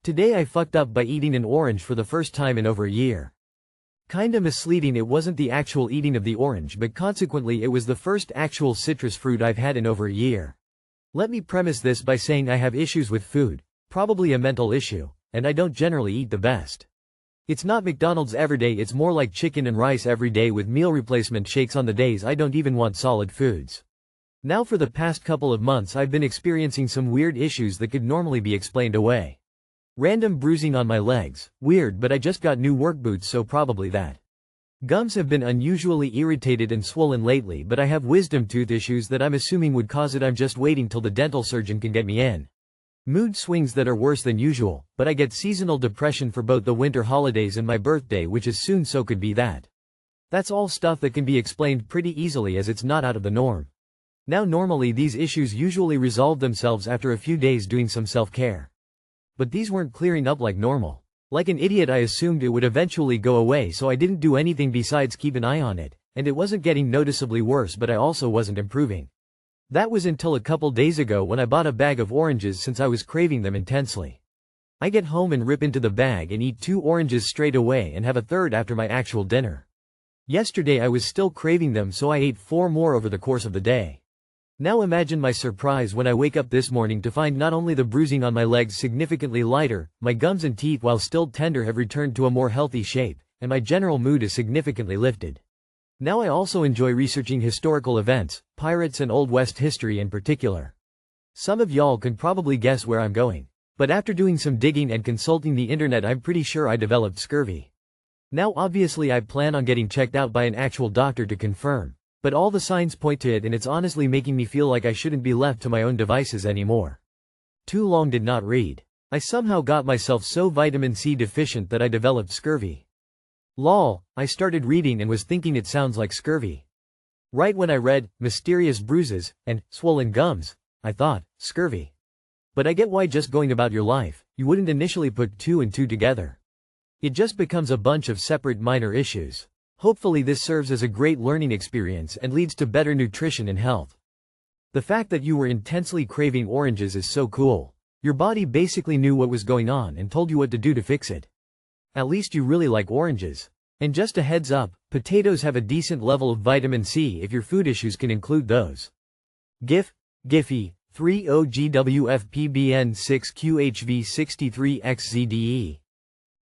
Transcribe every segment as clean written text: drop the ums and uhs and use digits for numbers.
Today I fucked up by eating an orange for the first time in over a year. Kinda misleading, it wasn't the actual eating of the orange, but consequently it was the first actual citrus fruit I've had in over a year. Let me premise this by saying I have issues with food, probably a mental issue, and I don't generally eat the best. It's not McDonald's everyday, it's more like chicken and rice every day with meal replacement shakes on the days I don't even want solid foods. Now for the past couple of months I've been experiencing some weird issues that could normally be explained away. Random bruising on my legs, weird, but I just got new work boots, so probably that. Gums have been unusually irritated and swollen lately, but I have wisdom tooth issues that I'm assuming would cause it. I'm just waiting till the dental surgeon can get me in. Mood swings that are worse than usual, but I get seasonal depression for both the winter holidays and my birthday, which is soon, so could be that. That's all stuff that can be explained pretty easily as it's not out of the norm. Now normally these issues usually resolve themselves after a few days doing some self-care. But these weren't clearing up like normal. Like an idiot I assumed it would eventually go away, so I didn't do anything besides keep an eye on it, and it wasn't getting noticeably worse, but I also wasn't improving. That was until a couple days ago when I bought a bag of oranges since I was craving them intensely. I get home and rip into the bag and eat 2 oranges straight away and have a third after my actual dinner. Yesterday I was still craving them, so I ate 4 more over the course of the day. Now imagine my surprise when I wake up this morning to find not only the bruising on my legs significantly lighter, my gums and teeth, while still tender, have returned to a more healthy shape, and my general mood is significantly lifted. Now I also enjoy researching historical events, pirates and Old West history in particular. Some of y'all can probably guess where I'm going. But after doing some digging and consulting the internet, I'm pretty sure I developed scurvy. Now obviously I plan on getting checked out by an actual doctor to confirm. But all the signs point to it, and it's honestly making me feel like I shouldn't be left to my own devices anymore. Too long did not read. I somehow got myself so vitamin C deficient that I developed scurvy. Lol, I started reading and was thinking it sounds like scurvy. Right when I read, mysterious bruises, and swollen gums, I thought, scurvy. But I get why just going about your life, you wouldn't initially put 2 and 2 together. It just becomes a bunch of separate minor issues. Hopefully this serves as a great learning experience and leads to better nutrition and health. The fact that you were intensely craving oranges is so cool. Your body basically knew what was going on and told you what to do to fix it. At least you really like oranges. And just a heads up, potatoes have a decent level of vitamin C if your food issues can include those. GIF, Giphy, 30GWFPBN6QHV63XZDE.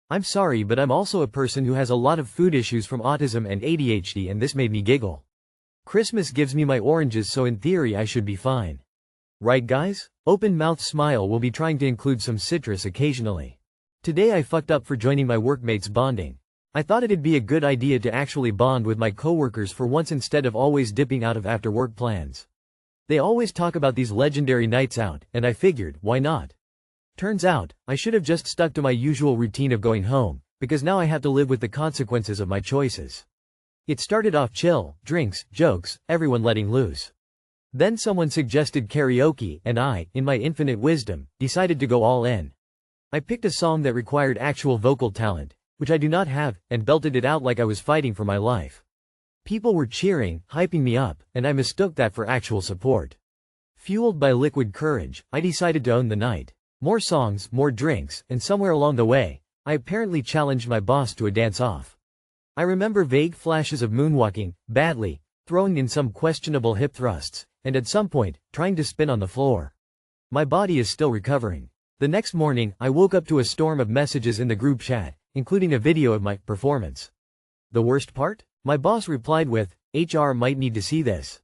I'm sorry, but I'm also a person who has a lot of food issues from autism and ADHD, and this made me giggle. Christmas gives me my oranges, so in theory I should be fine. Right guys? Open mouth smile. Will be trying to include some citrus occasionally. Today I fucked up for joining my workmates bonding. I thought it'd be a good idea to actually bond with my coworkers for once instead of always dipping out of after work plans. They always talk about these legendary nights out, and I figured, why not? Turns out, I should have just stuck to my usual routine of going home, because now I have to live with the consequences of my choices. It started off chill, drinks, jokes, everyone letting loose. Then someone suggested karaoke, and I, in my infinite wisdom, decided to go all in. I picked a song that required actual vocal talent, which I do not have, and belted it out like I was fighting for my life. People were cheering, hyping me up, and I mistook that for actual support. Fueled by liquid courage, I decided to own the night. More songs, more drinks, and somewhere along the way, I apparently challenged my boss to a dance-off. I remember vague flashes of moonwalking, badly, throwing in some questionable hip thrusts, and at some point, trying to spin on the floor. My body is still recovering. The next morning, I woke up to a storm of messages in the group chat, including a video of my performance. The worst part? My boss replied with, "HR might need to see this."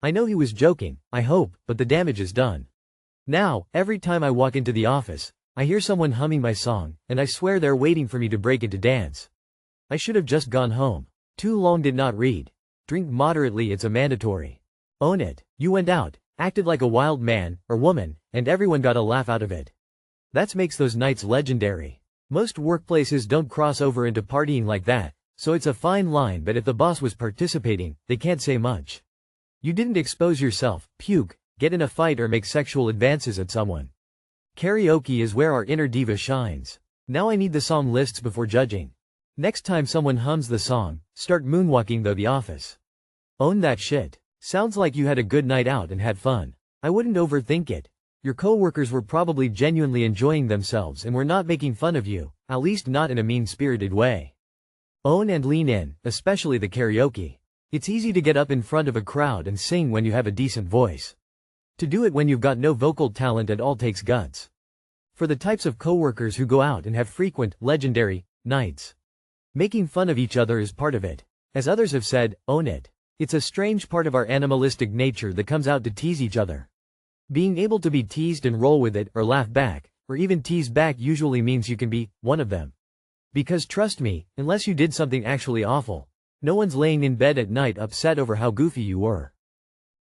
I know he was joking, I hope, but the damage is done. Now, every time I walk into the office, I hear someone humming my song, and I swear they're waiting for me to break into dance. I should have just gone home. Too long did not read. Drink moderately, it's a mandatory. Own it. You went out, acted like a wild man, or woman, and everyone got a laugh out of it. That makes those nights legendary. Most workplaces don't cross over into partying like that, so it's a fine line, but if the boss was participating, they can't say much. You didn't expose yourself, puke, get in a fight, or make sexual advances at someone. Karaoke is where our inner diva shines. Now I need the song lists before judging. Next time someone hums the song, start moonwalking though the office. Own that shit. Sounds like you had a good night out and had fun. I wouldn't overthink it. Your coworkers were probably genuinely enjoying themselves and were not making fun of you, at least not in a mean-spirited way. Own and lean in, especially the karaoke. It's easy to get up in front of a crowd and sing when you have a decent voice. To do it when you've got no vocal talent at all takes guts. For the types of coworkers who go out and have frequent, legendary, nights, making fun of each other is part of it. As others have said, own it. It's a strange part of our animalistic nature that comes out to tease each other. Being able to be teased and roll with it, or laugh back, or even tease back usually means you can be one of them. Because trust me, unless you did something actually awful, no one's laying in bed at night upset over how goofy you were.